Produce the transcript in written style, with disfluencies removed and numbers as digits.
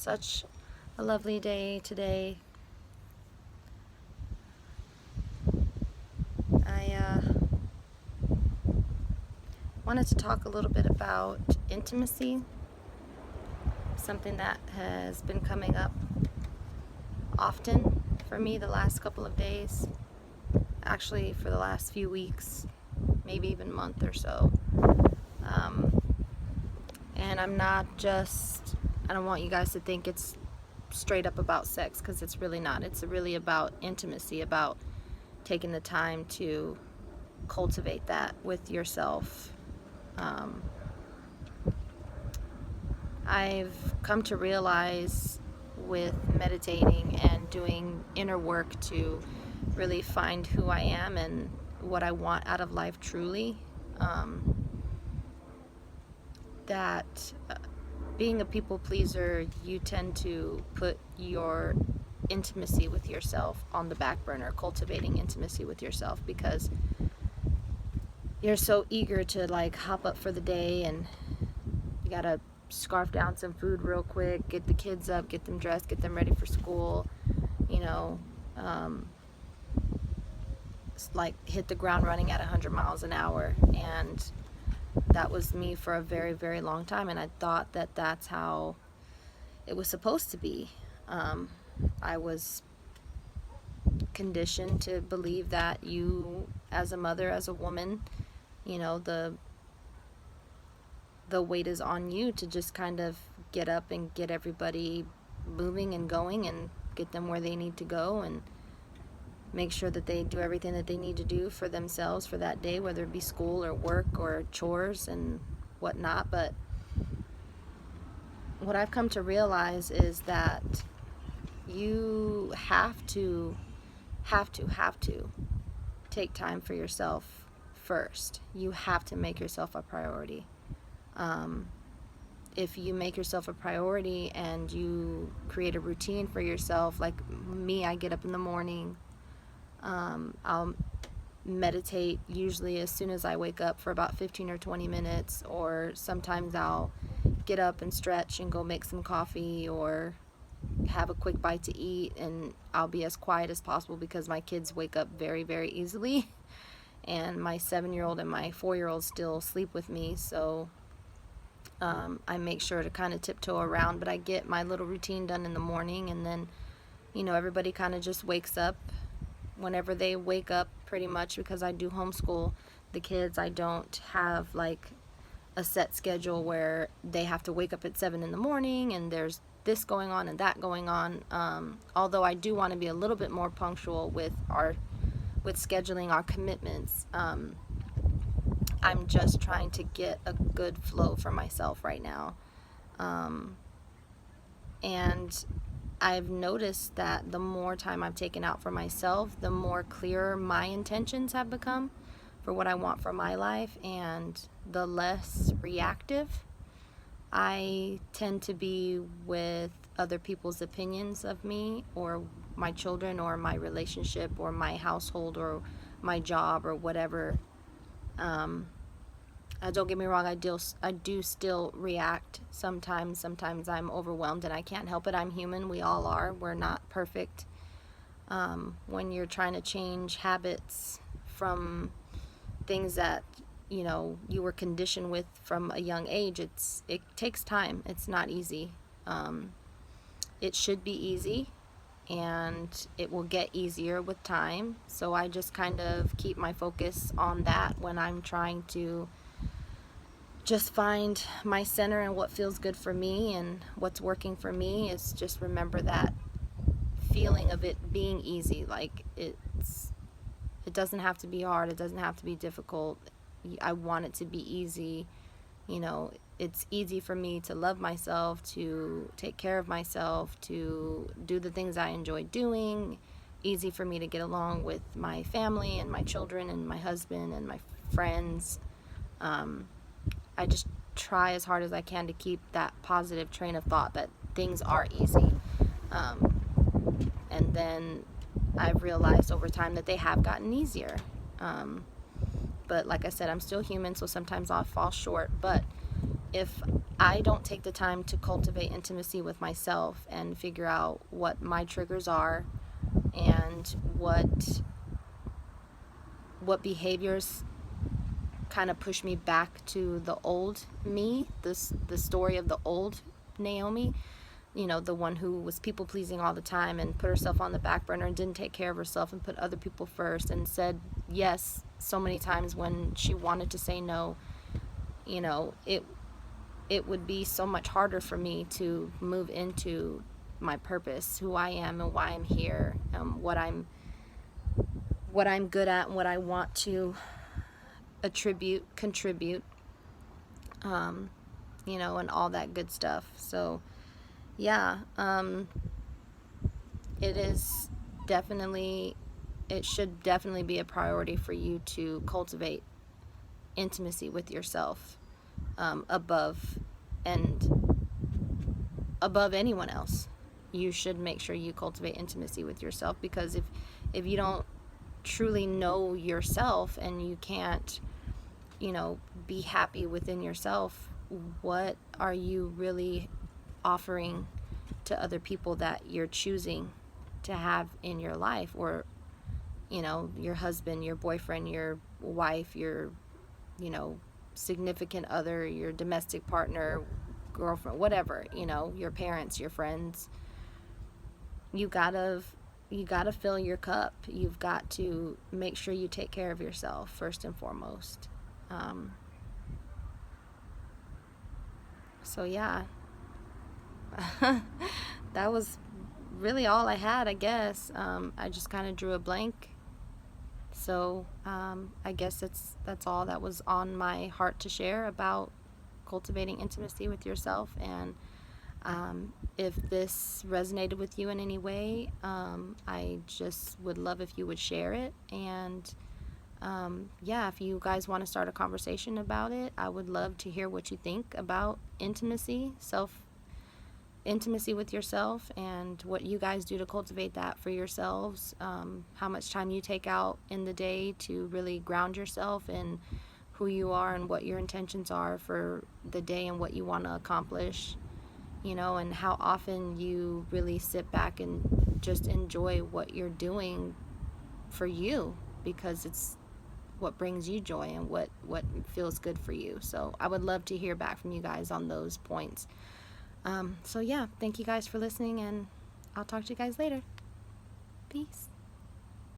such a lovely day today. I wanted to talk a little bit about intimacy, something that has been coming up often for me the last couple of days, actually for the last few weeks, maybe even month or so. And I don't want you guys to think it's straight up about sex, because it's really not. It's really about intimacy, about taking the time to cultivate that with yourself. I've come to realize with meditating and doing inner work to really find who I am and what I want out of life truly, that being a people pleaser, you tend to put your intimacy with yourself on the back burner, cultivating intimacy with yourself, because you're so eager to hop up for the day, and you gotta scarf down some food real quick, get the kids up, get them dressed, get them ready for school, hit the ground running at 100 miles an hour. And that was me for a very, very long time, and I thought that that's how it was supposed to be. I was conditioned to believe that you, as a mother, as a woman, the weight is on you to just kind of get up and get everybody moving and going and get them where they need to go, and make sure that they do everything that they need to do for themselves for that day, whether it be school or work or chores and whatnot. But what I've come to realize is that you have to take time for yourself first. You have to make yourself a priority. If you make yourself a priority and you create a routine for yourself, like me, I get up in the morning. I'll meditate usually as soon as I wake up for about 15 or 20 minutes, or sometimes I'll get up and stretch and go make some coffee or have a quick bite to eat, and I'll be as quiet as possible because my kids wake up very, very easily, and my 7-year-old and my 4-year-old still sleep with me, so I make sure to kind of tiptoe around, but I get my little routine done in the morning, and then everybody kind of just wakes up whenever they wake up, pretty much, because I do homeschool the kids. I don't have a set schedule where they have to wake up at 7 in the morning and there's this going on and that going on, although I do want to be a little bit more punctual with scheduling our commitments. I'm just trying to get a good flow for myself right now, and I've noticed that the more time I've taken out for myself, the more clearer my intentions have become for what I want for my life, and the less reactive I tend to be with other people's opinions of me or my children or my relationship or my household or my job or whatever. Don't get me wrong, I do still react sometimes. Sometimes I'm overwhelmed and I can't help it. I'm human. We all are. We're not perfect. When you're trying to change habits from things that you were conditioned with from a young age, it takes time. It's not easy. It should be easy, and it will get easier with time. So I just kind of keep my focus on that when I'm trying to just find my center and what feels good for me and what's working for me. Is just remember that feeling of it being easy. It doesn't have to be hard. It doesn't have to be difficult. I want it to be easy. It's easy for me to love myself, to take care of myself, to do the things I enjoy doing. Easy for me to get along with my family and my children and my husband and my friends. I just try as hard as I can to keep that positive train of thought that things are easy. And then I've realized over time that they have gotten easier. But like I said, I'm still human, so sometimes I'll fall short. But if I don't take the time to cultivate intimacy with myself and figure out what my triggers are and what behaviors kind of push me back to the old me, the story of the old Naomi, the one who was people pleasing all the time and put herself on the back burner and didn't take care of herself and put other people first and said yes so many times when she wanted to say no. It would be so much harder for me to move into my purpose, who I am and why I'm here, what I'm good at and what I want to contribute, and all that good stuff. So, yeah, it is definitely, it should definitely be a priority for you to cultivate intimacy with yourself, above and above anyone else. You should make sure you cultivate intimacy with yourself, because if you don't truly know yourself and you can't, be happy within yourself, what are you really offering to other people that you're choosing to have in your life? Or, your husband, your boyfriend, your wife, your, you know, significant other, your domestic partner, girlfriend, whatever, your parents, your friends. You gotta you gotta fill your cup. You've got to make sure you take care of yourself first and foremost. Um, so yeah, that was really all I had, I guess. I just kind of drew a blank. So I guess that's all that was on my heart to share about cultivating intimacy with yourself. And if this resonated with you in any way, I just would love if you would share it. And yeah, if you guys want to start a conversation about it, I would love to hear what you think about intimacy with yourself, and what you guys do to cultivate that for yourselves. How much time you take out in the day to really ground yourself in who you are and what your intentions are for the day and what you want to accomplish, and how often you really sit back and just enjoy what you're doing for you, because it's what brings you joy and what feels good for you. So I would love to hear back from you guys on those points. So yeah, thank you guys for listening, and I'll talk to you guys later. Peace.